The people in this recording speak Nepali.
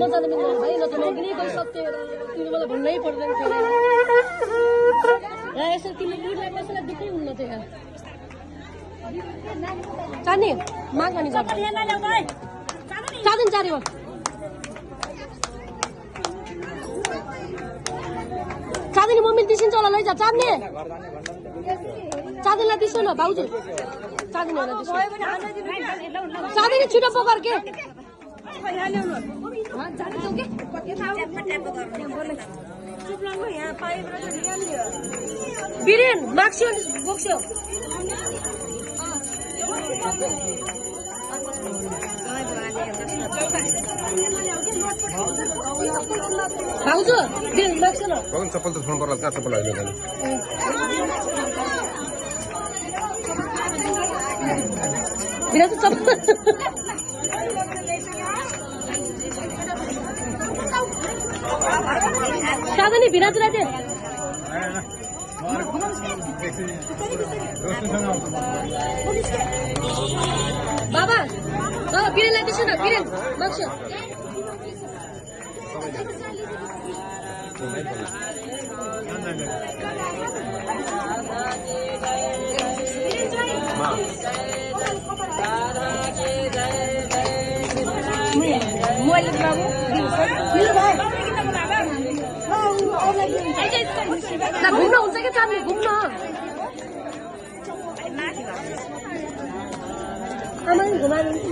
नजाने पनि भाइ न त म पनि गइ सक्थे तिमी मलाई भन्नै पर्दैन थियो र यसरी तिमीले बुढलाई कसैलाई दुःखै हुन्न थियो यार चाँदनी माग अनि गर्छ चाँदनी चारी हो चाँदनी मम्मीले दिसिन्छ होला लैजा चाँदनी चाँदनीलाई दिसो न भाउजू चाँदनीलाई दिसो चाँदनी छिटो पकर के बिरेन माग्स्यो बोक्स्यो भाउजू बिरेन माग्स्यो न चप्पल त छोड्नु पर्ला कहाँ चप्पल अहिले जाने बिरेन त चप्पल चाँदनी भिराजुलाई दे बाबा बिरेनलाई दिन्छु न बिरेन माग्छु घुम्न हुन्छ क्या चाँदनी घुम्न आमाले घुमाएर हुन्छ